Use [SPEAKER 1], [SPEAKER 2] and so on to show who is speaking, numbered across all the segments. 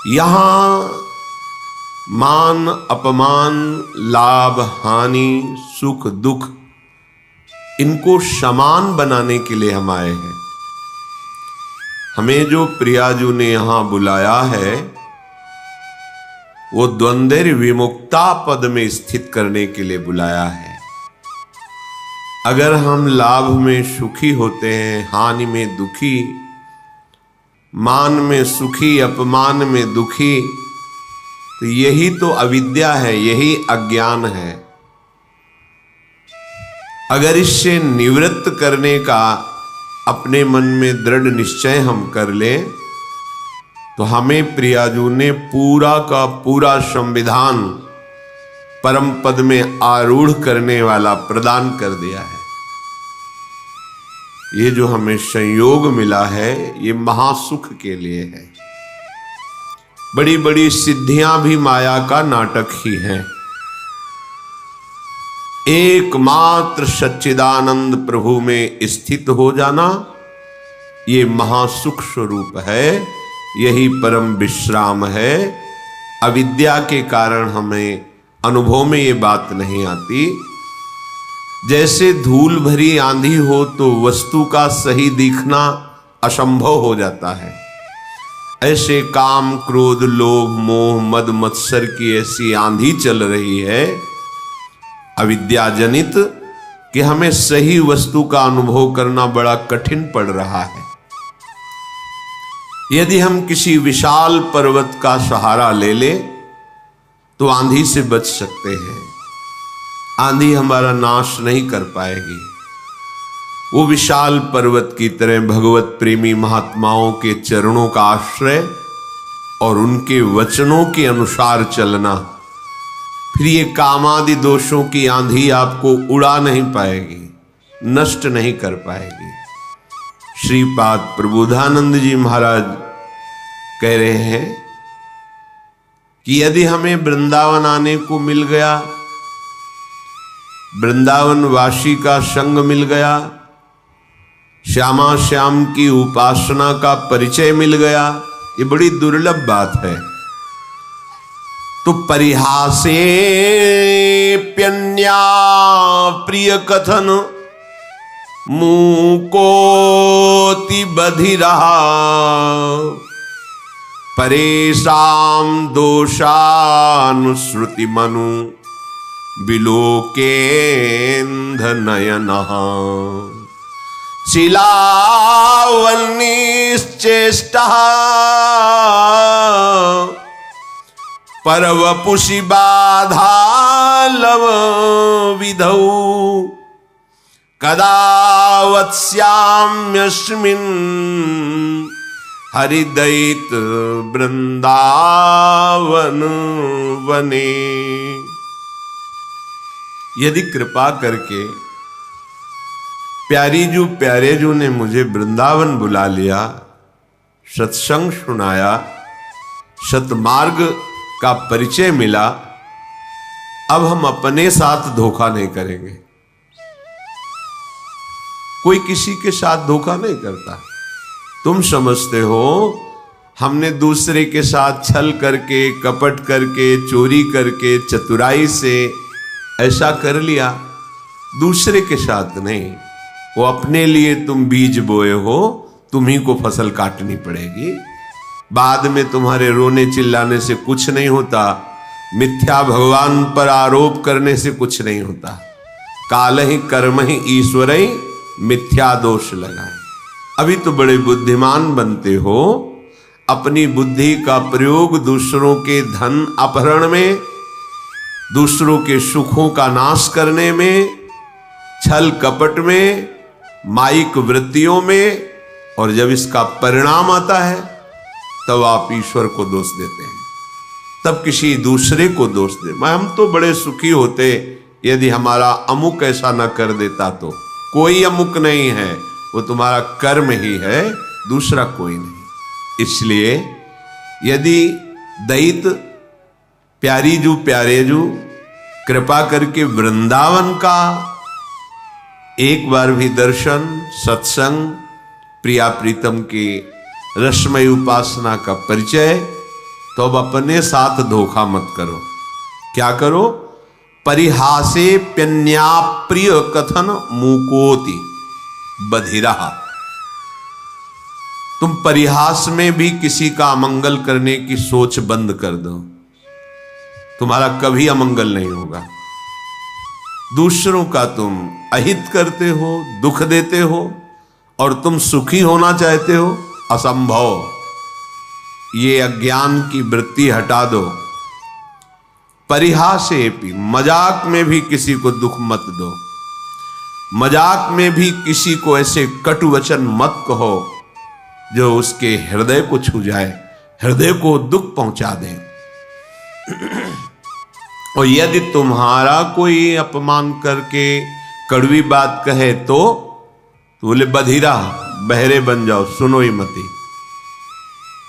[SPEAKER 1] यहां मान अपमान, लाभ हानि, सुख दुख, इनको समान बनाने के लिए हम आए हैं। हमें जो प्रियाजू ने यहां बुलाया है वो द्वंद्व विमुक्ता पद में स्थित करने के लिए बुलाया है। अगर हम लाभ में सुखी होते हैं, हानि में दुखी, मान में सुखी, अपमान में दुखी, तो यही तो अविद्या है, यही अज्ञान है। अगर इससे निवृत्त करने का अपने मन में दृढ़ निश्चय हम कर लें तो हमें प्रियाजू ने पूरा का पूरा संविधान परम पद में आरूढ़ करने वाला प्रदान कर दिया है। ये जो हमें संयोग मिला है ये महासुख के लिए है। बड़ी बड़ी सिद्धियां भी माया का नाटक ही हैं। एकमात्र सच्चिदानंद प्रभु में स्थित हो जाना ये महासुख स्वरूप है, यही परम विश्राम है। अविद्या के कारण हमें अनुभव में ये बात नहीं आती। जैसे धूल भरी आंधी हो तो वस्तु का सही दिखना असंभव हो जाता है, ऐसे काम क्रोध लोभ मोह मद मत्सर की ऐसी आंधी चल रही है अविद्या जनित कि हमें सही वस्तु का अनुभव करना बड़ा कठिन पड़ रहा है। यदि हम किसी विशाल पर्वत का सहारा ले ले तो आंधी से बच सकते हैं। आंधी हमारा नाश नहीं कर पाएगी। वो विशाल पर्वत की तरह भगवत प्रेमी महात्माओं के चरणों का आश्रय और उनके वचनों के अनुसार चलना, फिर ये कामादि दोषों की आंधी आपको उड़ा नहीं पाएगी, नष्ट नहीं कर पाएगी। श्रीपाद प्रबोधानंद जी महाराज कह रहे हैं कि यदि हमें वृंदावन आने को मिल गया, वृंदावन वासी का संग मिल गया, श्यामा श्याम की उपासना का परिचय मिल गया, ये बड़ी दुर्लभ बात है। तो परिहासे प्यन्या प्रिय कथन मूकोति बधिरा परेशाम दोषानुश्रुति मनु बिलोकेन्ध नयनः शिलावन्निश्चेष्टः परवपुषि बाधा लव विधौ कदा वत्स्याम्यस्मिन् हरिदयित वृंदावन वने। यदि कृपा करके प्यारे जू ने मुझे वृंदावन बुला लिया, सत्संग सुनाया, सतमार्ग का परिचय मिला, अब हम अपने साथ धोखा नहीं करेंगे। कोई किसी के साथ धोखा नहीं करता। तुम समझते हो हमने दूसरे के साथ छल करके, कपट करके, चोरी करके, चतुराई से ऐसा कर लिया, दूसरे के साथ नहीं। वो अपने लिए तुम बीज बोए हो, तुम्ही को फसल काटनी पड़ेगी। बाद में तुम्हारे रोने चिल्लाने से कुछ नहीं होता, मिथ्या भगवान पर आरोप करने से कुछ नहीं होता। काल ही कर्म ही ईश्वर ही मिथ्या दोष लगाए। अभी तो बड़े बुद्धिमान बनते हो, अपनी बुद्धि का प्रयोग दूसरों के धन अपहरण में, दूसरों के सुखों का नाश करने में, छल कपट में, माइक वृत्तियों में, और जब इसका परिणाम आता है तब आप ईश्वर को दोष देते हैं, तब किसी दूसरे को दोष दे। हम तो बड़े सुखी होते यदि हमारा अमुक ऐसा न कर देता। तो कोई अमुक नहीं है, वो तुम्हारा कर्म ही है, दूसरा कोई नहीं। इसलिए यदि दैत प्यारे जू कृपा करके वृंदावन का एक बार भी दर्शन, सत्संग, प्रिया प्रीतम की रसमय उपासना का परिचय तो अब अपने साथ धोखा मत करो। क्या करो? परिहासे प्यन्या प्रिय कथन मूकोति बधिरा। तुम परिहास में भी किसी का अमंगल करने की सोच बंद कर दो, तुम्हारा कभी अमंगल नहीं होगा। दूसरों का तुम अहित करते हो, दुख देते हो, और तुम सुखी होना चाहते हो, असंभव। ये अज्ञान की वृत्ति हटा दो। परिहासे भी, मजाक में भी किसी को दुख मत दो, मजाक में भी किसी को ऐसे कटु वचन मत कहो जो उसके हृदय को छू जाए, हृदय को दुख पहुंचा दे। और यदि तुम्हारा कोई अपमान करके कड़वी बात कहे तो बोले बधिरा, बहरे बन जाओ, सुनो ही मती,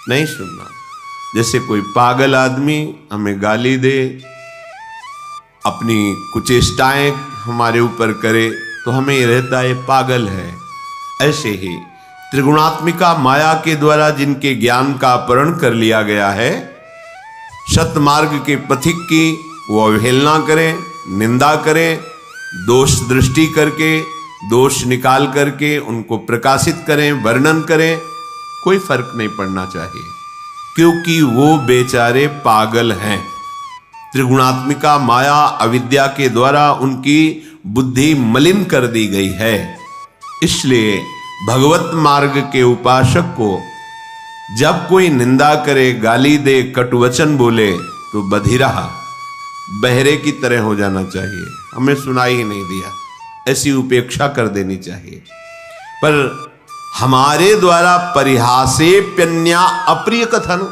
[SPEAKER 1] नहीं सुनना। जैसे कोई पागल आदमी हमें गाली दे, अपनी कुचेष्टाएं हमारे ऊपर करे, तो हमें ये रहता है पागल है। ऐसे ही त्रिगुणात्मिका माया के द्वारा जिनके ज्ञान का अपहरण कर लिया गया है, सतमार्ग के पथिक की वो अवहेलना करें, निंदा करें, दोष दृष्टि करके, दोष निकाल करके उनको प्रकाशित करें, वर्णन करें, कोई फर्क नहीं पड़ना चाहिए, क्योंकि वो बेचारे पागल हैं। त्रिगुणात्मिका माया अविद्या के द्वारा उनकी बुद्धि मलिन कर दी गई है। इसलिए भगवत मार्ग के उपासक को जब कोई निंदा करे, गाली दे, कटुवचन बोले, तो बधिरा, बहरे की तरह हो जाना चाहिए, हमें सुनाई ही नहीं दिया, ऐसी उपेक्षा कर देनी चाहिए। पर हमारे द्वारा परिहासे प्यन्या अप्रिय कथन,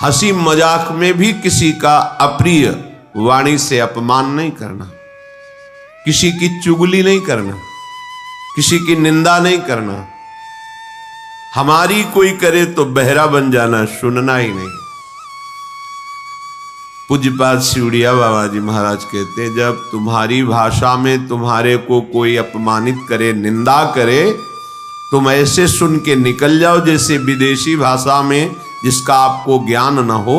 [SPEAKER 1] हंसी मजाक में भी किसी का अप्रिय वाणी से अपमान नहीं करना, किसी की चुगली नहीं करना, किसी की निंदा नहीं करना। हमारी कोई करे तो बहरा बन जाना, सुनना ही नहीं। पूज्यपाद शिवड़िया बाबा जी महाराज कहते हैं, जब तुम्हारी भाषा में तुम्हारे को कोई अपमानित करे, निंदा करे, तुम ऐसे सुन के निकल जाओ जैसे विदेशी भाषा में जिसका आपको ज्ञान न हो,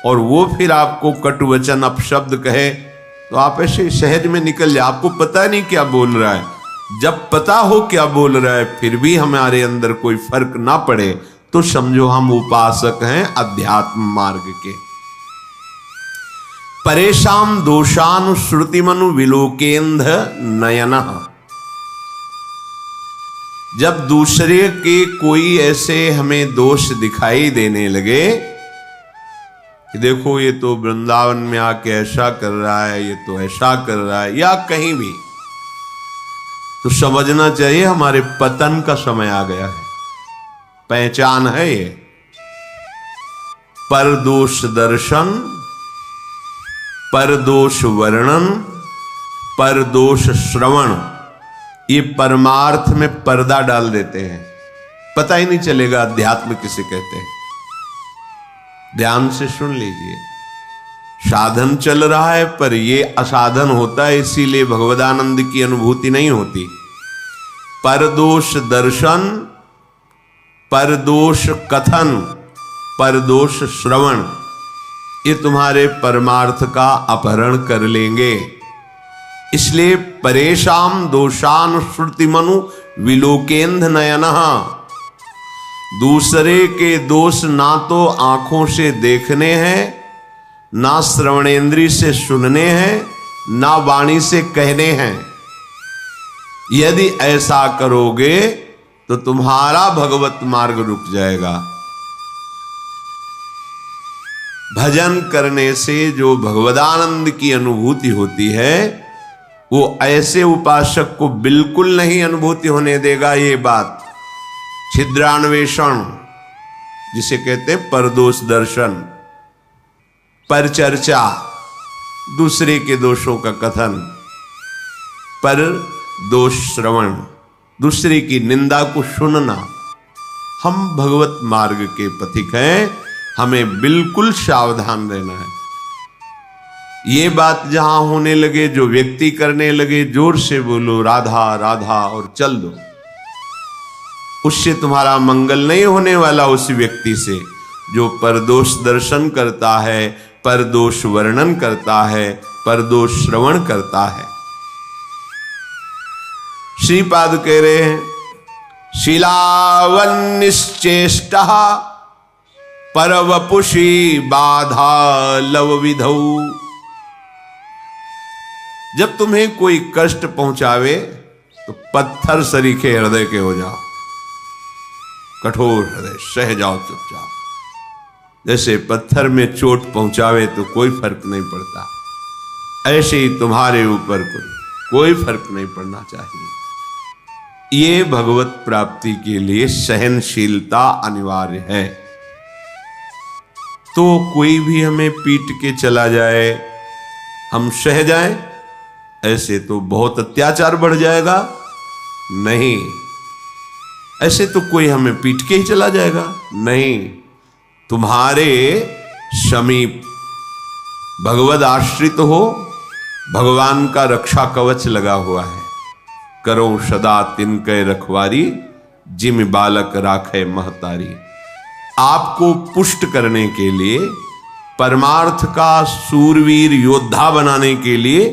[SPEAKER 1] और वो फिर आपको कटुवचन अपशब्द कहे, तो आप ऐसे सहज में निकल जाए। आपको पता नहीं क्या बोल रहा है। जब पता हो क्या बोल रहा है फिर भी हमारे अंदर कोई फर्क ना पड़े, तो समझो हम उपासक हैं अध्यात्म मार्ग के। परेशान दोषानुश्रुतिमनु विलोकेंध नयनः। जब दूसरे के कोई ऐसे हमें दोष दिखाई देने लगे कि देखो ये तो वृंदावन में आके ऐसा कर रहा है, ये तो ऐसा कर रहा है, या कहीं भी, तो समझना चाहिए हमारे पतन का समय आ गया है। पहचान है ये। परदोष दर्शन, परदोष वर्णन, परदोष श्रवण, ये परमार्थ में पर्दा डाल देते हैं, पता ही नहीं चलेगा अध्यात्म किसे कहते हैं। ध्यान से सुन लीजिए, साधन चल रहा है पर ये असाधन होता है, इसीलिए भगवदानंद की अनुभूति नहीं होती। परदोष दर्शन, परदोष कथन, परदोष श्रवण, ये तुम्हारे परमार्थ का अपहरण कर लेंगे। इसलिए परेशान दोषानुश्रुतिमनु विलोकेंध नयनः। दूसरे के दोष ना तो आंखों से देखने हैं, ना श्रवणेंद्री से सुनने हैं, ना वाणी से कहने हैं। यदि ऐसा करोगे तो तुम्हारा भगवत मार्ग रुक जाएगा। भजन करने से जो भगवदानंद की अनुभूति होती है, वो ऐसे उपासक को बिल्कुल नहीं अनुभूति होने देगा। ये बात छिद्रान्वेषण जिसे कहते हैं, परदोष दर्शन, पर चर्चा, दूसरे के दोषों का कथन, पर दोष श्रवण, दूसरे की निंदा को सुनना। हम भगवत मार्ग के पथिक हैं, हमें बिल्कुल सावधान रहना है। ये बात जहां होने लगे, जो व्यक्ति करने लगे, जोर से बोलो राधा राधा और चल दो, उससे तुम्हारा मंगल नहीं होने वाला। उस व्यक्ति से जो परदोष दर्शन करता है, परदोष वर्णन करता है, परदोष श्रवण करता है। श्रीपाद कह रहे हैं, शिलावन्निश्चेष्टः परवपुषी बाधा लव विधौ। जब तुम्हें कोई कष्ट पहुंचावे तो पत्थर सरीखे हृदय के हो जाओ, कठोर हृदय, सह जाओ चुपचाप। जैसे पत्थर में चोट पहुंचावे तो कोई फर्क नहीं पड़ता, ऐसे ही तुम्हारे ऊपर कोई फर्क नहीं पड़ना चाहिए। ये भगवत प्राप्ति के लिए सहनशीलता अनिवार्य है। तो कोई भी हमें पीट के चला जाए, हम सह जाएं, ऐसे तो बहुत अत्याचार बढ़ जाएगा। नहीं, ऐसे तो कोई हमें पीट के ही चला जाएगा नहीं। तुम्हारे समीप भगवद आश्रित हो, भगवान का रक्षा कवच लगा हुआ है। करो सदा तिनके रखवारी, जिम बालक राखे महतारी। आपको पुष्ट करने के लिए, परमार्थ का सूरवीर योद्धा बनाने के लिए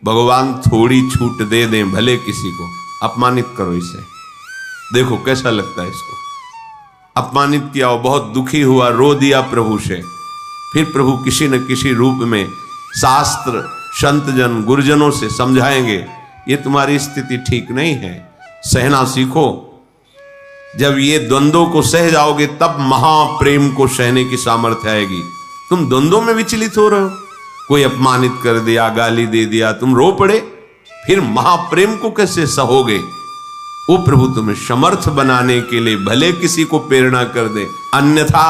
[SPEAKER 1] भगवान थोड़ी छूट दे दें, भले किसी को अपमानित करो इसे, देखो कैसा लगता है इसको। अपमानित किया, वो बहुत दुखी हुआ, रो दिया प्रभु से, फिर प्रभु किसी न किसी रूप में शास्त्र, संतजन, गुरुजनों से समझाएंगे, ये तुम्हारी स्थिति ठीक नहीं है, सहना सीखो। जब ये द्वंद्वों को सह जाओगे तब महाप्रेम को सहने की सामर्थ्य आएगी। तुम द्वंद्वों में विचलित हो रहे हो, कोई अपमानित कर दिया, गाली दे दिया, तुम रो पड़े, फिर महाप्रेम को कैसे सहोगे? वो प्रभु तुम्हें समर्थ बनाने के लिए भले किसी को प्रेरणा कर दे, अन्यथा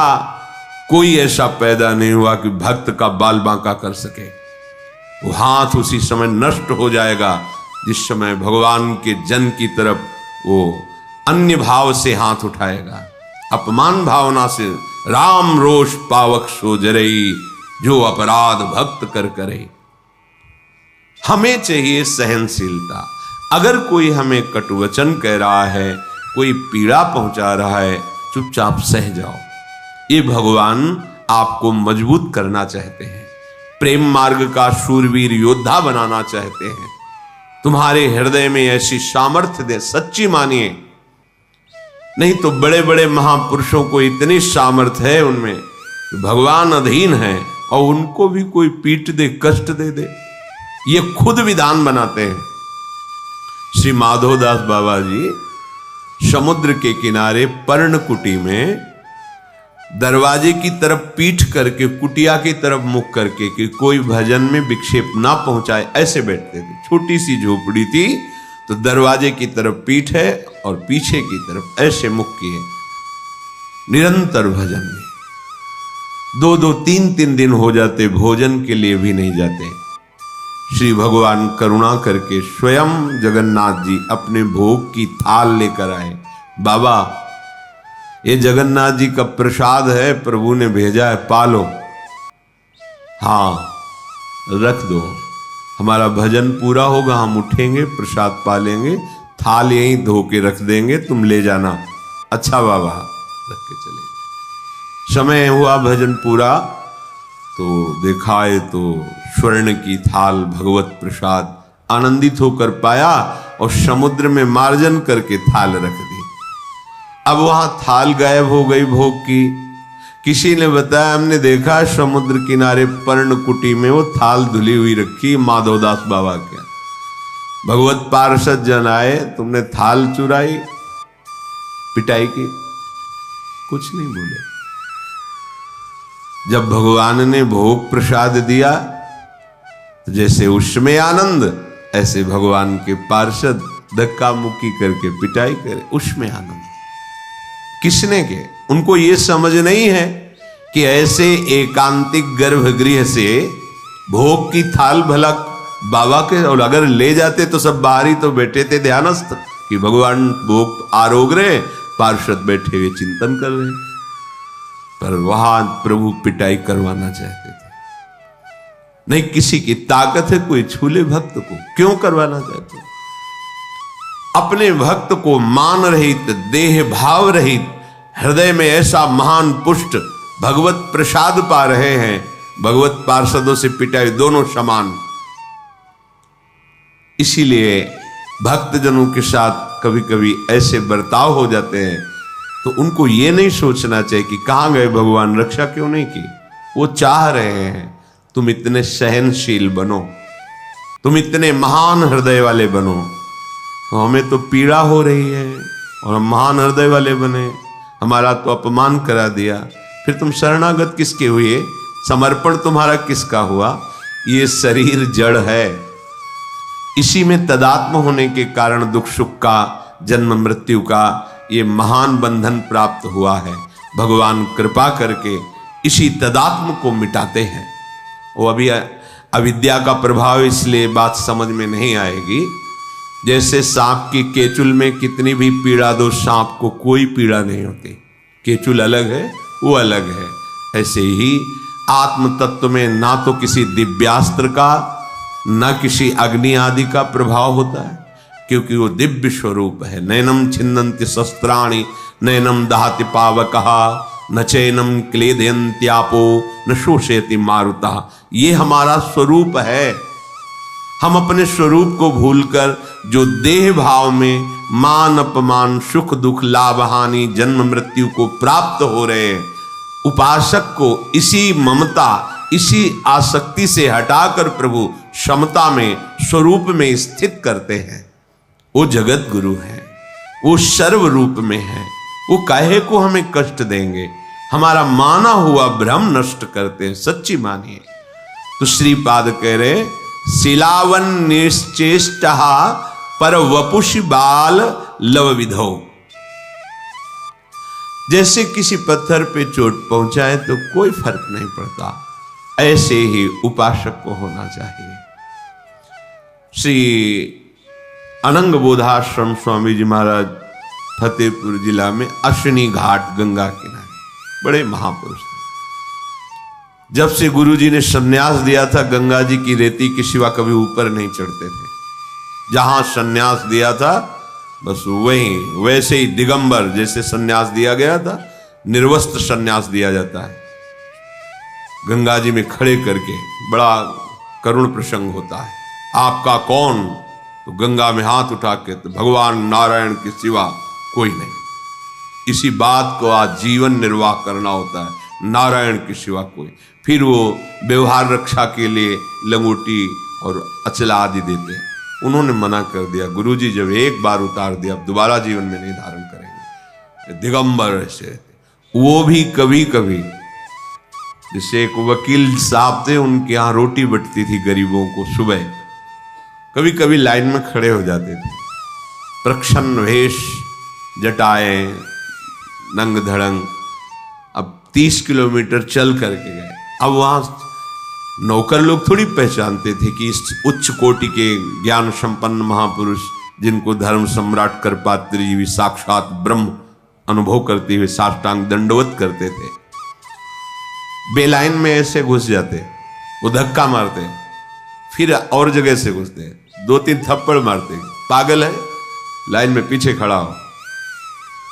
[SPEAKER 1] कोई ऐसा पैदा नहीं हुआ कि भक्त का बाल बांका कर सके। वो हाथ उसी समय नष्ट हो जाएगा जिस समय भगवान के जन की तरफ वो अन्य भाव से हाथ उठाएगा। अपमान भावना से राम रोष पावक सो जरई, जो अपराध भक्त कर करे। हमें चाहिए सहनशीलता। अगर कोई हमें कटुवचन कह रहा है, कोई पीड़ा पहुंचा रहा है, चुपचाप सह जाओ। ये भगवान आपको मजबूत करना चाहते हैं, प्रेम मार्ग का शूरवीर योद्धा बनाना चाहते हैं। तुम्हारे हृदय में ऐसी सामर्थ्य दे, सच्ची मानिए। नहीं तो बड़े बड़े महापुरुषों को इतनी सामर्थ्य है उनमें, भगवान अधीन है और उनको भी कोई पीट दे, कष्ट दे दे, ये खुद विधान बनाते हैं। श्री माधोदास बाबा जी समुद्र के किनारे पर्णकुटी में दरवाजे की तरफ पीठ करके, कुटिया की तरफ मुख करके कि कोई भजन में विक्षेप ना पहुंचाए, ऐसे बैठते थे। छोटी सी झोपड़ी थी, तो दरवाजे की तरफ पीठ है और पीछे की तरफ ऐसे मुख किए, निरंतर भजन में 2-2, 3-3 दिन हो जाते, भोजन के लिए भी नहीं जाते। श्री भगवान करुणा करके स्वयं जगन्नाथ जी अपने भोग की थाल लेकर आए। बाबा, ये जगन्नाथ जी का प्रसाद है, प्रभु ने भेजा है, पालो। हाँ, रख दो, हमारा भजन पूरा होगा, हम उठेंगे, प्रसाद पालेंगे, थाल यहीं धो के रख देंगे, तुम ले जाना। अच्छा बाबा, रख के चले। समय हुआ भजन पूरा, तो देखा है तो स्वर्ण की थाल, भगवत प्रसाद, आनंदित होकर पाया और समुद्र में मार्जन करके थाल रख दी। अब वहां थाल गायब हो गई भोग की। किसी ने बताया, हमने देखा समुद्र किनारे पर्णकुटी में वो थाल धुली हुई रखी, माधवदास बाबा के। भगवत पार्षद जन आए, तुमने थाल चुराई, पिटाई की? कुछ नहीं बोले। जब भगवान ने भोग प्रसाद दिया तो जैसे उसमें आनंद, ऐसे भगवान के पार्षद धक्का मुक्की करके पिटाई करे, उसमें आनंद। किसने के? उनको ये समझ नहीं है कि ऐसे एकांतिक गर्भगृह से भोग की थाल भला बाबा के, और अगर ले जाते तो सब बाहर ही तो बैठे थे ध्यानस्थ कि भगवान भोग आरोग रहे, पार्षद बैठे हुए चिंतन कर रहे, पर वहां प्रभु पिटाई करवाना चाहते थे। नहीं, किसी की ताकत है कोई छूले भक्त को, क्यों करवाना चाहते? अपने भक्त को मान रहित, देह भाव रहित, हृदय में ऐसा महान पुष्ट भगवत प्रसाद पा रहे हैं, भगवत पार्षदों से पिटाई दोनों समान। इसीलिए भक्तजनों के साथ कभी कभी ऐसे बर्ताव हो जाते हैं तो उनको ये नहीं सोचना चाहिए कि कहाँ गए भगवान, रक्षा क्यों नहीं की। वो चाह रहे हैं तुम इतने सहनशील बनो, तुम इतने महान हृदय वाले बनो। तो हमें तो पीड़ा हो रही है और हम महान हृदय वाले बने, हमारा तो अपमान करा दिया, फिर तुम शरणागत किसके हुए, समर्पण तुम्हारा किसका हुआ। ये शरीर जड़ है, इसी में तदात्म होने के कारण दुख सुख का, जन्म मृत्यु का ये महान बंधन प्राप्त हुआ है। भगवान कृपा करके इसी तदात्म को मिटाते हैं। वो अभी अविद्या का प्रभाव, इसलिए बात समझ में नहीं आएगी। जैसे सांप की केचुल में कितनी भी पीड़ा दो, सांप को कोई पीड़ा नहीं होती, केचुल अलग है, वो अलग है। ऐसे ही आत्म तत्व में ना तो किसी दिव्यास्त्र का, ना किसी अग्नि आदि का प्रभाव होता है, क्योंकि वो दिव्य स्वरूप है। नैनम छिन्नन्ति शस्त्राणि नैनम दहति पावकः न चैनम क्लेदयन्त्यापो न शोषयति मारुतः। ये हमारा स्वरूप है। हम अपने स्वरूप को भूलकर जो देह भाव में मान अपमान, सुख दुख, लाभ हानि, जन्म मृत्यु को प्राप्त हो रहे हैं, उपासक को इसी ममता, इसी आसक्ति से हटाकर प्रभु समता में, स्वरूप में स्थित करते हैं। वो जगत गुरु है, वो सर्व रूप में है, वो काहे को हमें कष्ट देंगे, हमारा माना हुआ भ्रम नष्ट करते हैं। सच्ची मानिए तो श्रीपाद कह रहे शिलावन निश्चेष्ट पर वपुष बाल लव विधो। जैसे किसी पत्थर पे चोट पहुंचाए तो कोई फर्क नहीं पड़ता, ऐसे ही उपासक को होना चाहिए। श्री अनंग बोधाश्रम स्वामी जी महाराज फतेहपुर जिला में अश्विनी घाट गंगा किनारे बड़े महापुरुष थे। जब से गुरु जी ने संन्यास दिया था, गंगा जी की रेती के सिवा कभी ऊपर नहीं चढ़ते थे। जहां संन्यास दिया था बस वहीं, वैसे ही दिगंबर जैसे संन्यास दिया गया था, निर्वस्त्र संन्यास दिया जाता है। गंगा जी में खड़े करके बड़ा करुण प्रसंग होता है। आपका कौन? तो गंगा में हाथ उठा के, तो भगवान नारायण के सिवा कोई नहीं। इसी बात को आज जीवन निर्वाह करना होता है, नारायण के सिवा कोई। फिर वो व्यवहार रक्षा के लिए लंगोटी और अचला आदि देते। उन्होंने मना कर दिया, गुरुजी जब एक बार उतार दिया अब दोबारा जीवन में नहीं धारण करेंगे। दिगंबर ऐसे वो भी कभी कभी, जैसे एक वकील साहब थे, उनके यहाँ रोटी बटती थी गरीबों को सुबह, कभी कभी लाइन में खड़े हो जाते थे, प्रच्छन्न वेश, जटाए, नंग धड़ंग। अब 30 किलोमीटर चल करके गए। अब वहां नौकर लोग थोड़ी पहचानते थे कि इस उच्च कोटि के ज्ञान संपन्न महापुरुष, जिनको धर्म सम्राट करपात्री जी भी साक्षात ब्रह्म अनुभव करते हुए साष्टांग दंडवत करते थे, बेलाइन में ऐसे घुस जाते, वो धक्का मारते, फिर और जगह से घुसते, 2-3 थप्पड़ मारते, पागल है, लाइन में पीछे खड़ा हो,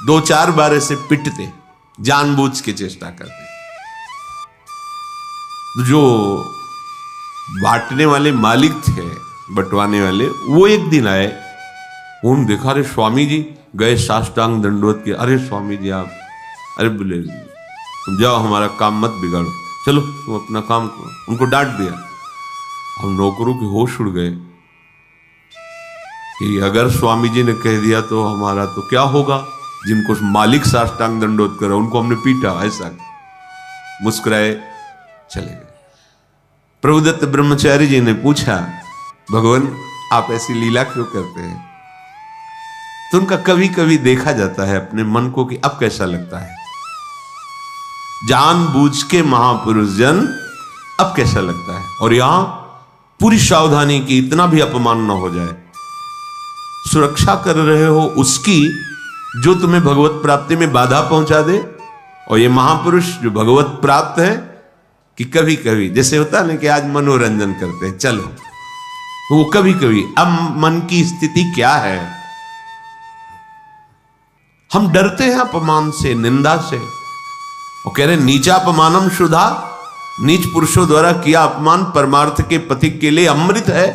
[SPEAKER 1] 2-4 बार ऐसे पिटते, जानबूझ के चेष्टा करते। जो बांटने वाले मालिक थे, बंटवाने वाले, वो एक दिन आए, उन्होंने देखा, अरे स्वामी जी गए साष्टांग दंडवत के, अरे स्वामी जी आप, अरे बोले तुम जाओ, हमारा काम मत बिगाड़ो, चलो तुम अपना काम करो। उनको डांट दिया। हम नौकरों के होश उड़ गए कि अगर स्वामी जी ने कह दिया तो हमारा तो क्या होगा। जिनको मालिक साष्टांग दंडवत करा उनको हमने पीटा, ऐसा मुस्कुराए चले गए। प्रभुदत्त ब्रह्मचारी जी ने पूछा, भगवान आप ऐसी लीला क्यों करते हैं? तो उनका कभी कभी देखा जाता है अपने मन को कि अब कैसा लगता है, जानबूझ के महापुरुष जन अब कैसा लगता है। और यहां पूरी सावधानी की, इतना भी अपमान न हो जाए, सुरक्षा कर रहे हो उसकी जो तुम्हें भगवत प्राप्ति में बाधा पहुंचा दे। और ये महापुरुष जो भगवत प्राप्त है, कि कभी कभी जैसे होता है ना कि आज मनोरंजन करते हैं, चलो, वो कभी कभी, अब मन की स्थिति क्या है, हम डरते हैं अपमान से, निंदा से, वो कह रहे नीचापमानम शुद्धा, नीच पुरुषों द्वारा किया अपमान परमार्थ के पथिक के लिए अमृत है।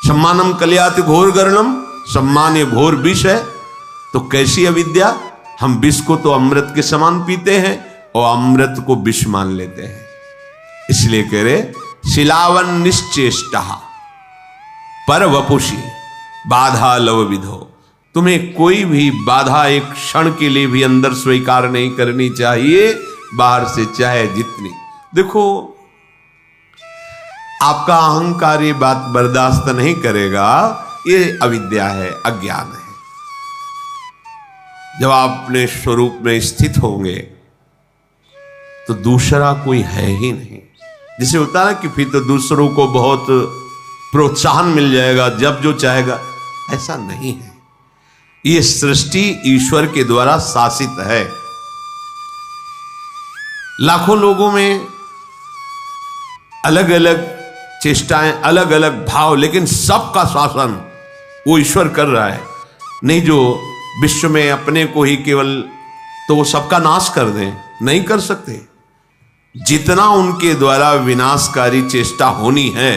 [SPEAKER 1] सम्मानम कल्याति घोर गर्णम, सम्मान ये घोर विष है। तो कैसी अविद्या, हम विष को तो अमृत के समान पीते हैं और अमृत को विष मान लेते हैं। इसलिए कह रहे शिलावन निश्चेष्टा पर वपुषी बाधा लव विधो, तुम्हें कोई भी बाधा एक क्षण के लिए भी अंदर स्वीकार नहीं करनी चाहिए, बाहर से चाहे जितनी। देखो आपका अहंकार ये बात बर्दाश्त नहीं करेगा, ये अविद्या है, अज्ञान है। जब आप अपने स्वरूप में स्थित होंगे तो दूसरा कोई है ही नहीं। जिसे होता है कि फिर तो दूसरों को बहुत प्रोत्साहन मिल जाएगा, जब जो चाहेगा, ऐसा नहीं है। ये सृष्टि ईश्वर के द्वारा शासित है। लाखों लोगों में अलग अलग चेष्टाएं, अलग अलग भाव, लेकिन सबका शासन वो ईश्वर कर रहा है। नहीं जो विश्व में अपने को ही केवल तो वो सबका नाश कर दें, नहीं कर सकते। जितना उनके द्वारा विनाशकारी चेष्टा होनी है,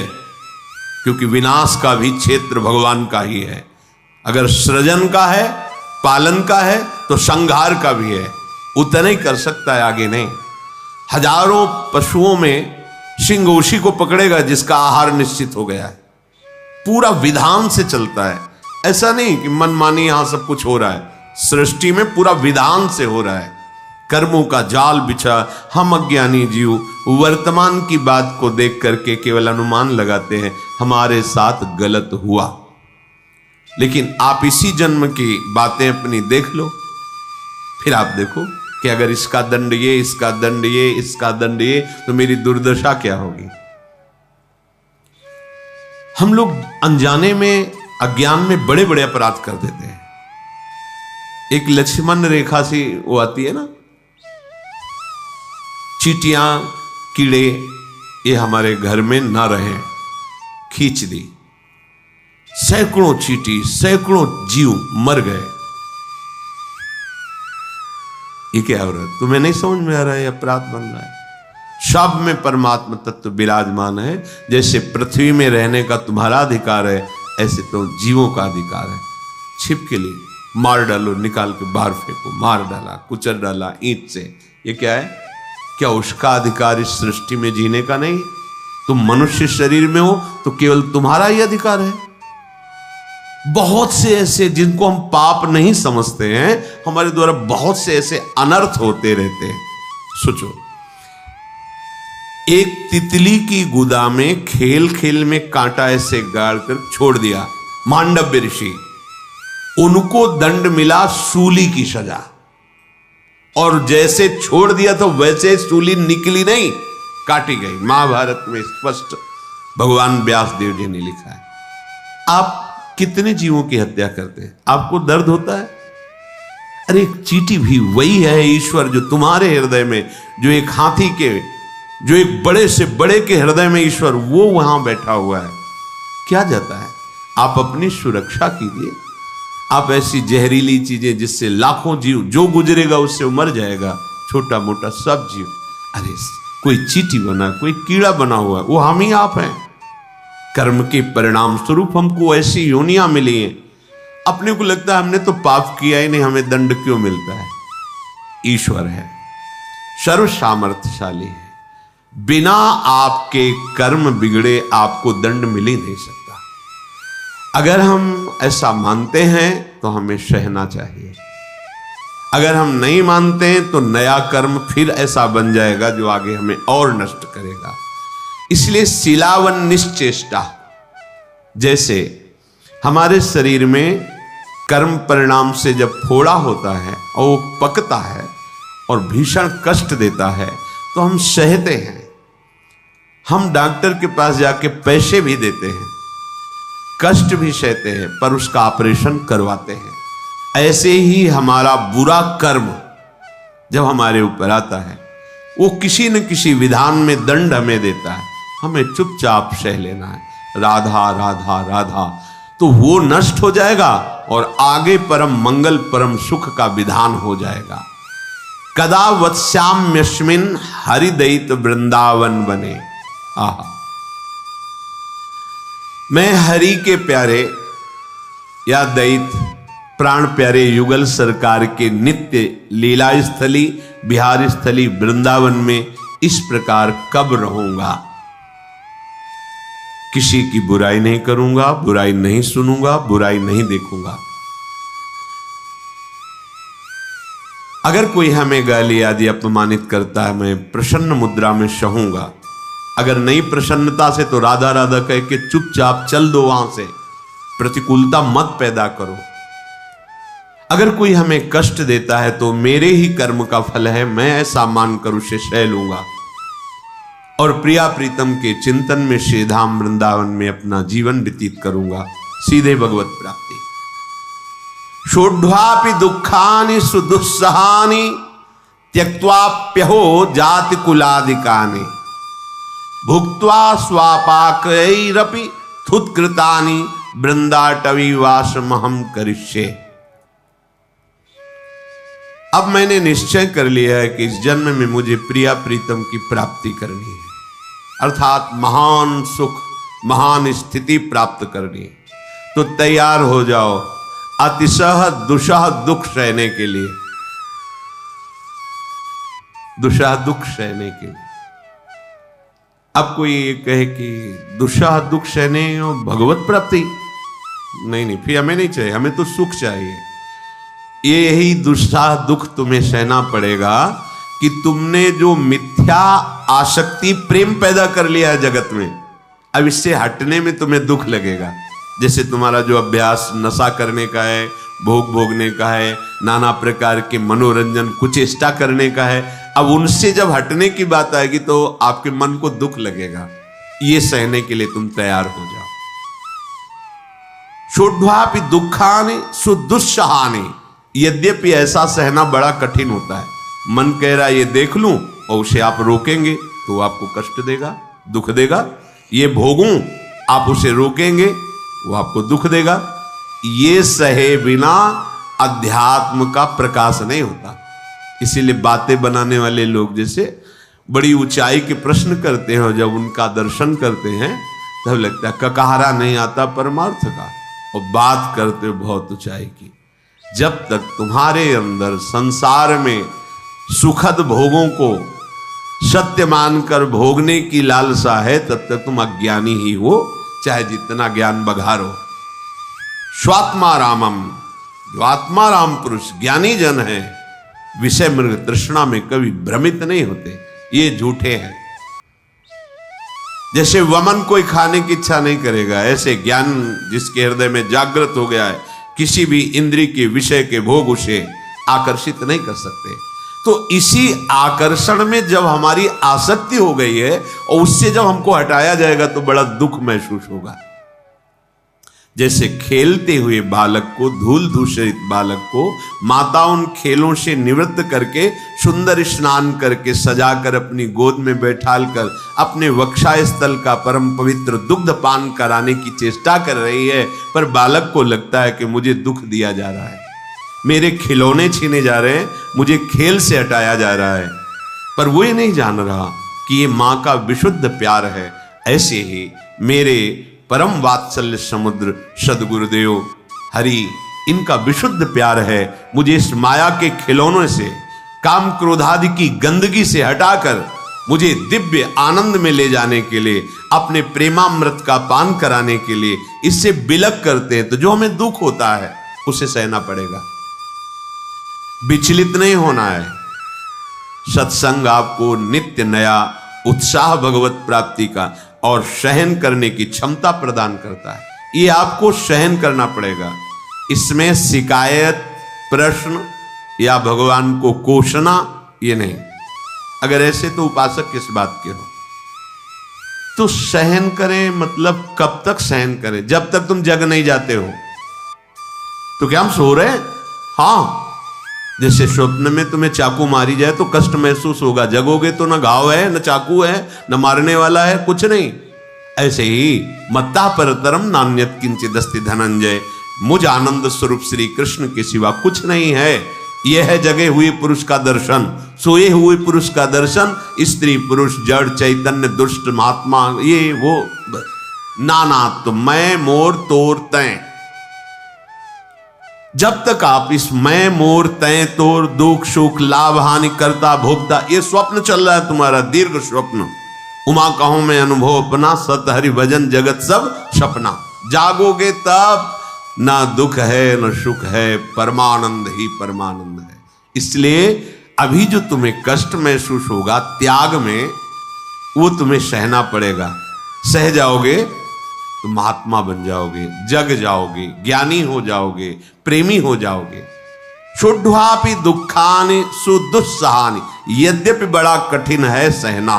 [SPEAKER 1] क्योंकि विनाश का भी क्षेत्र भगवान का ही है। अगर सृजन का है, पालन का है, तो संहार का भी है। उतना ही कर सकता है, आगे नहीं। हजारों पशुओं में सिंह उसी को पकड़ेगा जिसका आहार निश्चित हो गया है। पूरा विधान से चलता है, ऐसा नहीं कि मनमानी यहां सब कुछ हो रहा है। सृष्टि में पूरा विधान से हो रहा है। कर्मों का जाल बिछा हम अज्ञानी जीव वर्तमान की बात को देख करके केवल अनुमान लगाते हैं हमारे साथ गलत हुआ। लेकिन आप इसी जन्म की बातें अपनी देख लो, फिर आप देखो कि अगर इसका दंड ये, इसका दंड ये, इसका दंड ये, तो मेरी दुर्दशा क्या होगी। हम लोग अनजाने में, अज्ञान में बड़े बड़े अपराध कर देते हैं। एक लक्ष्मण रेखा सी वो आती है ना, चींटियां कीड़े ये हमारे घर में ना रहे, खींच दी। सैकड़ों चींटी, सैकड़ों जीव मर गए। ये क्या हो रहा है? तुम्हें नहीं समझ में आ रहा है? अपराध बन रहा है। सब में परमात्मा तत्व विराजमान है। जैसे पृथ्वी में रहने का तुम्हारा अधिकार है, ऐसे तो जीवों का अधिकार है। छिपके लिए मार डालो, निकाल के बाहर फेंको, मार डाला, कुचल डाला ईंट से, ये क्या है? क्या उसका अधिकार इस सृष्टि में जीने का नहीं? तुम मनुष्य शरीर में हो तो केवल तुम्हारा ही अधिकार है। बहुत से ऐसे जिनको हम पाप नहीं समझते हैं, हमारे द्वारा बहुत से ऐसे अनर्थ होते रहते हैं। सोचो, एक तितली की गुदा में खेल खेल में कांटा ऐसे गाड़ कर छोड़ दिया मांडव्य ऋषि, उनको दंड मिला सूली की सजा। और जैसे छोड़ दिया तो वैसे सूली निकली नहीं, काटी गई। महाभारत में स्पष्ट भगवान व्यास देव जी ने लिखा है। आप कितने जीवों की हत्या करते हैं? आपको दर्द होता है? अरे एक चींटी भी वही है ईश्वर जो तुम्हारे हृदय में, जो एक हाथी के, जो एक बड़े से बड़े के हृदय में ईश्वर, वो वहां बैठा हुआ है। क्या जाता है? आप अपनी सुरक्षा कीजिए। आप ऐसी जहरीली चीजें जिससे लाखों जीव, जो गुजरेगा उससे मर जाएगा, छोटा मोटा सब जीव। अरे कोई चींटी बना, कोई कीड़ा बना हुआ है, वो हम ही आप हैं। कर्म के परिणाम स्वरूप हमको ऐसी योनियां मिली हैं। अपने को लगता है हमने तो पाप किया ही नहीं, हमें दंड क्यों मिलता है? ईश्वर है, सर्व सामर्थ्यशाली है। बिना आपके कर्म बिगड़े आपको दंड मिल ही नहीं सकता। अगर हम ऐसा मानते हैं तो हमें सहना चाहिए। अगर हम नहीं मानते हैं तो नया कर्म फिर ऐसा बन जाएगा जो आगे हमें और नष्ट करेगा। इसलिए शिलावन निश्चेष्टा, जैसे हमारे शरीर में कर्म परिणाम से जब फोड़ा होता है और वो पकता है और भीषण कष्ट देता है तो हम सहते हैं। हम डॉक्टर के पास जाके पैसे भी देते हैं, कष्ट भी सहते हैं, पर उसका ऑपरेशन करवाते हैं। ऐसे ही हमारा बुरा कर्म जब हमारे ऊपर आता है, वो किसी न किसी विधान में दंड हमें देता है, हमें चुपचाप सह लेना है। राधा राधा राधा, तो वो नष्ट हो जाएगा और आगे परम मंगल, परम सुख का विधान हो जाएगा। कदा वत्स्याम्यस्मिन् हरिदयित वृंदावन बने। आहा, मैं हरि के प्यारे या दैत प्राण प्यारे युगल सरकार के नित्य लीला स्थली बिहार स्थली वृंदावन में इस प्रकार कब रहूंगा। किसी की बुराई नहीं करूंगा, बुराई नहीं सुनूंगा, बुराई नहीं देखूंगा। अगर कोई हमें गाली आदि अपमानित करता है, मैं प्रसन्न मुद्रा में सहूंगा। अगर नहीं प्रसन्नता से तो राधा राधा कह के चुपचाप चल दो वहां से, प्रतिकूलता मत पैदा करो। अगर कोई हमें कष्ट देता है तो मेरे ही कर्म का फल है, मैं ऐसा मानकर उसे सह लूंगा और प्रिया प्रीतम के चिंतन में श्री धाम वृंदावन में अपना जीवन व्यतीत करूंगा। सीधे भगवत प्राप्ति। षोड्वापि दुखानि सुदुस्सहानि त्यक्त्वाप्यहो जाति कुलादिकानि भुक्त्वा स्वापाकैरपि थुत्कृतानि वृंदाटवीवासमहं करिष्ये। अब मैंने निश्चय कर लिया है कि इस जन्म में मुझे प्रिया प्रीतम की प्राप्ति करनी है, अर्थात महान सुख महान स्थिति प्राप्त करनी है। तो तैयार हो जाओ अतिशह दुषह दुख सहने के लिए, दुषह दुख सहने के लिए। अब कोई ये कहे कि दुषह दुख सहने और भगवत प्राप्ति, नहीं, फिर हमें नहीं चाहिए, हमें तो सुख चाहिए। यही दुषह दुख तुम्हें सहना पड़ेगा कि तुमने जो मिथ्या आसक्ति प्रेम पैदा कर लिया है जगत में, अब इससे हटने में तुम्हें दुख लगेगा। जैसे तुम्हारा जो अभ्यास नशा करने का है, भोग भोगने का है, नाना प्रकार के मनोरंजन कुचेष्टा करने का है, अब उनसे जब हटने की बात आएगी तो आपके मन को दुख लगेगा। ये सहने के लिए तुम तैयार हो जाओ। षोड्वापि दुखानि सुदुस्सहानि, यद्यपि ऐसा सहना बड़ा कठिन होता है। मन कह रहा है ये देख लूं और उसे आप रोकेंगे तो आपको कष्ट देगा, दुख देगा। ये भोगूं, आप उसे रोकेंगे वो आपको दुख देगा। ये सहे बिना अध्यात्म का प्रकाश नहीं होता। इसीलिए बातें बनाने वाले लोग जैसे बड़ी ऊंचाई के प्रश्न करते हैं और जब उनका दर्शन करते हैं तब लगता है ककहरा नहीं आता परमार्थ का, और बात करते हो बहुत ऊंचाई की। जब तक तुम्हारे अंदर संसार में सुखद भोगों को सत्य मानकर भोगने की लालसा है तब तक तुम अज्ञानी ही हो, चाहे जितना ज्ञान बघारो। स्वात्मा रामम, जो आत्मा राम पुरुष ज्ञानी जन है, विषय मृग तृष्णा में कभी भ्रमित नहीं होते, ये झूठे हैं। जैसे वमन कोई खाने की इच्छा नहीं करेगा, ऐसे ज्ञान जिसके हृदय में जागृत हो गया है, किसी भी इंद्रिय के विषय के भोग उसे आकर्षित नहीं कर सकते। तो इसी आकर्षण में जब हमारी आसक्ति हो गई है और उससे जब हमको हटाया जाएगा तो बड़ा दुख महसूस होगा। जैसे खेलते हुए बालक को, धूल दूषित बालक को माता उन खेलों से निवृत्त करके सुंदर स्नान करके सजाकर अपनी गोद में बैठाल कर अपने वक्षा स्थल का परम पवित्र दुग्ध पान कराने की चेष्टा कर रही है, पर बालक को लगता है कि मुझे दुख दिया जा रहा है, मेरे खिलौने छीने जा रहे हैं, मुझे खेल से हटाया जा रहा है। पर वो ये नहीं जान रहा कि ये माँ का विशुद्ध प्यार है। ऐसे ही मेरे परम वात्सल्य समुद्र सदगुरुदेव हरि, इनका विशुद्ध प्यार है। मुझे इस माया के खिलौनों से, काम क्रोधादि की गंदगी से हटाकर मुझे दिव्य आनंद में ले जाने के लिए, अपने प्रेमामृत का पान कराने के लिए इससे बिलक करते हैं। तो जो हमें दुख होता है उसे सहना पड़ेगा, विचलित नहीं होना है। सत्संग आपको नित्य नया उत्साह भगवत प्राप्ति का और सहन करने की क्षमता प्रदान करता है। ये आपको सहन करना पड़ेगा। इसमें शिकायत, प्रश्न या भगवान को कोसना ये नहीं। अगर ऐसे तो उपासक किस बात के हो। तो सहन करें मतलब कब तक सहन करें? जब तक तुम जग नहीं जाते हो। तो क्या हम सो रहे हैं? हाँ, जैसे स्वप्न में तुम्हें चाकू मारी जाए तो कष्ट महसूस होगा, जगोगे तो न घाव है, न चाकू है, न मारने वाला है, कुछ नहीं। ऐसे ही मत्ता परतरम नान्यत किंचिदस्ति धनंजय, मुझ आनंद स्वरूप श्री कृष्ण के सिवा कुछ नहीं है। यह है जगे हुए पुरुष का दर्शन, सोए हुए पुरुष का दर्शन, स्त्री पुरुष जड़ चैतन्य दुष्ट महात्मा ये वो नाना तो मैं मोर तोर तय। जब तक आप इस मैं मोर तय तोर दुख सुख लाभ हानि करता भोगता, ये स्वप्न चल रहा है तुम्हारा दीर्घ स्वप्न। उमा कहूं मैं अनुभव अपना, सत हरि भजन जगत सब सपना। जागोगे तब ना दुख है न सुख है, परमानंद ही परमानंद है। इसलिए अभी जो तुम्हें कष्ट महसूस होगा त्याग में, वो तुम्हें सहना पड़ेगा। सह जाओगे तो महात्मा बन जाओगे, जग जाओगे, ज्ञानी हो जाओगे, प्रेमी हो जाओगे। शुद्धापि दुखानि सुदुस्सहानि, यद्यपि बड़ा कठिन है सहना,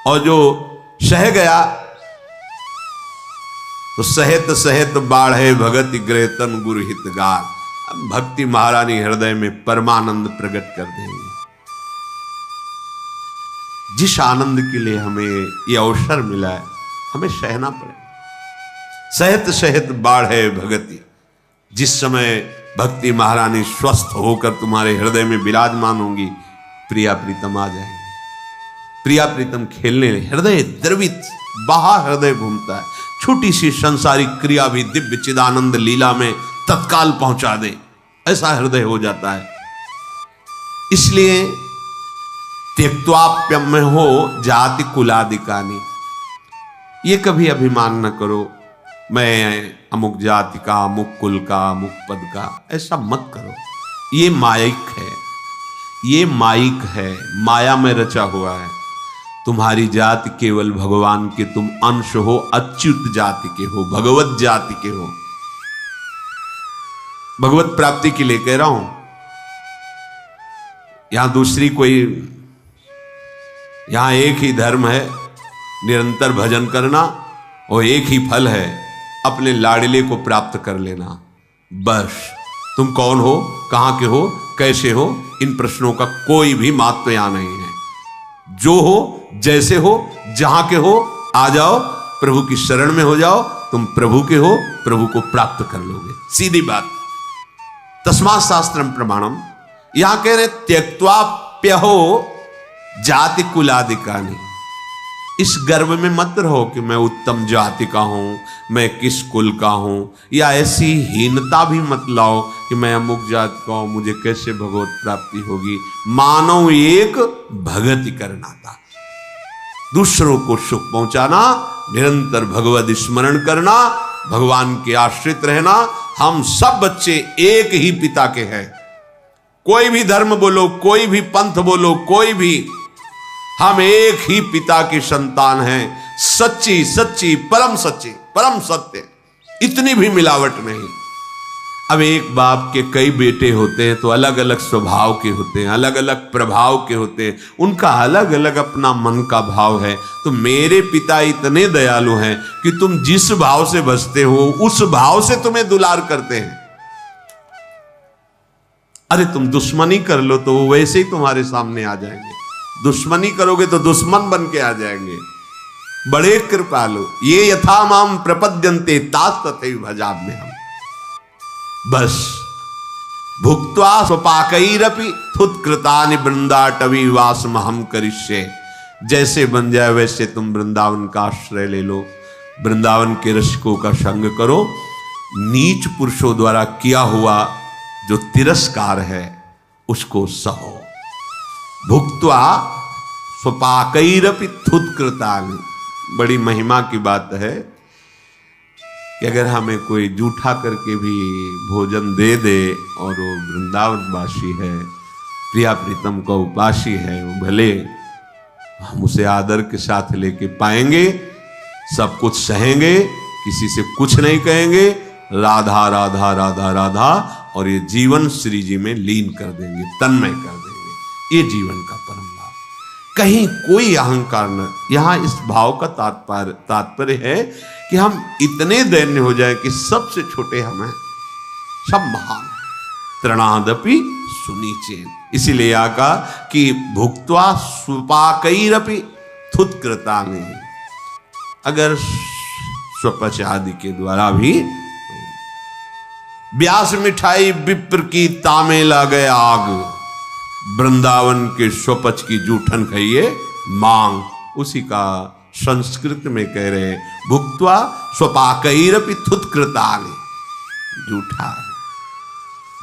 [SPEAKER 1] और जो सह गया तो सहित सहित बाढ़े भगति ग्रहतन गुरु हितगार। भक्ति महारानी हृदय में परमानंद प्रकट कर देंगे। जिस आनंद के लिए हमें यह अवसर मिला है, हमें सहना पड़ेगा। सहित सहित बाढ़े भगति, जिस समय भक्ति महारानी स्वस्थ होकर तुम्हारे हृदय में विराजमान होंगी, प्रिया प्रीतम आ जाएंगे। प्रिया प्रीतम खेलने, हृदय द्रवित, बाहर हृदय घूमता है। छोटी सी संसारिक क्रिया भी दिव्य चिदानंद लीला में तत्काल पहुंचा दे, ऐसा हृदय हो जाता है। इसलिए त्यक्त्वाप्यम्य हो जाति कुलादिकानि, ये कभी अभिमान न करो मैं अमुक जाति का, अमुक कुल का, अमुक पद का, ऐसा मत करो। ये मायिक है, ये मायिक है, माया में रचा हुआ है। तुम्हारी जाति केवल भगवान के तुम अंश हो, अच्युत जाति के हो, भगवत जाति के हो। भगवत प्राप्ति के लिए कह रहा हूं। यहां दूसरी कोई, यहां एक ही धर्म है, निरंतर भजन करना, और एक ही फल है, अपने लाडले को प्राप्त कर लेना। बस तुम कौन हो, कहां के हो, कैसे हो, इन प्रश्नों का कोई भी महत्व यहां नहीं है। जो हो, जैसे हो, जहां के हो, आ जाओ, प्रभु की शरण में हो जाओ, तुम प्रभु के हो, प्रभु को प्राप्त कर लोगे। सीधी बात। तस्मात् शास्त्रम प्रमाणम, यहां कह रहे त्यक्त्वाप्यहो जाति कुलादिकानि। इस गर्व में मत रहो कि मैं उत्तम जाति का हूं, मैं किस कुल का हूं, या ऐसी हीनता भी मत लाओ कि मैं अमुक जाति का हूं, मुझे कैसे भगवत प्राप्ति होगी। मानव एक भगति करना था, दूसरों को सुख पहुंचाना, निरंतर भगवत स्मरण करना, भगवान के आश्रित रहना। हम सब बच्चे एक ही पिता के हैं। कोई भी धर्म बोलो, कोई भी पंथ बोलो, कोई भी, हम एक ही पिता की संतान हैं। सच्ची सच्ची परम सच्ची परम सत्य, इतनी भी मिलावट नहीं। अब एक बाप के कई बेटे होते हैं तो अलग अलग स्वभाव के होते हैं, अलग अलग प्रभाव के होते हैं, उनका अलग अलग अपना मन का भाव है। तो मेरे पिता इतने दयालु हैं कि तुम जिस भाव से बसते हो उस भाव से तुम्हें दुलार करते हैं। अरे तुम दुश्मनी कर लो तो वो वैसे ही तुम्हारे सामने आ जाएंगे, दुश्मनी करोगे तो दुश्मन बन के आ जाएंगे। बड़े कृपालु, ये यथा माम प्रपद्यन्ते तास तथैव भजाम्यहम् में हम। बस भुक्त्वा स्वपाकैरपि थुत्कृतानि वृंदाटवी वासमहं करिष्ये। जैसे बन जाए वैसे तुम वृंदावन का आश्रय ले लो, वृंदावन के रसिकों का संग करो। नीच पुरुषों द्वारा किया हुआ जो तिरस्कार है उसको सहो। भुक्त्वा स्वपाकैरपि थुत्कृतानि, बड़ी महिमा की बात है कि अगर हमें कोई जूठा करके भी भोजन दे दे और वो वृंदावन वासी है, प्रिया प्रीतम का उपासी है, वो भले हम उसे आदर के साथ लेके पाएंगे, सब कुछ सहेंगे, किसी से कुछ नहीं कहेंगे, राधा राधा राधा राधा, और ये जीवन श्री जी में लीन कर देंगे, तन्मय कर देंगे। ये जीवन का परम लाभ, कहीं कोई अहंकार न। यहां इस भाव का तात्पर्य है कि हम इतने दैन्य हो जाए कि सबसे छोटे हम हैं, सब महान हैं। तृणादपि सुनीचेन, इसीलिए यहाँ कहा कि भुक्त्वा स्वपाकैरपि थुत्कृतानि, अगर स्वपच आदि के द्वारा भी व्यास मिठाई विप्र की तामे ला गए आग, वृंदावन के स्वपच की जूठन खाइए मांग। उसी का संस्कृत में कह रहे भुक्त्वा स्वपाकैरपि थुत्कृतानि, जूठा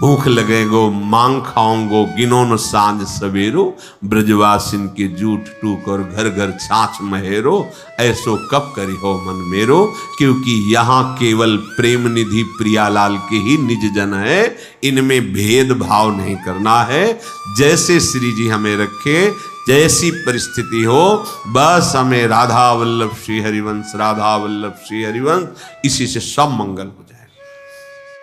[SPEAKER 1] भूख लगेगो मांग खाऊंगो गिनो न सांझ सवेरो, ब्रजवासिन के जूठ टूक और घर घर छाछ महेरो, ऐसो कब करी हो मन मेरो। क्योंकि यहाँ केवल प्रेम निधि प्रियालाल के ही निज जन है, इनमें भेद भाव नहीं करना है। जैसे श्री जी हमें रखे, जैसी परिस्थिति हो, बस हमें राधा वल्लभ श्री हरिवंश, राधा वल्लभ श्री हरिवंश, इसी से सब मंगल हो जाए।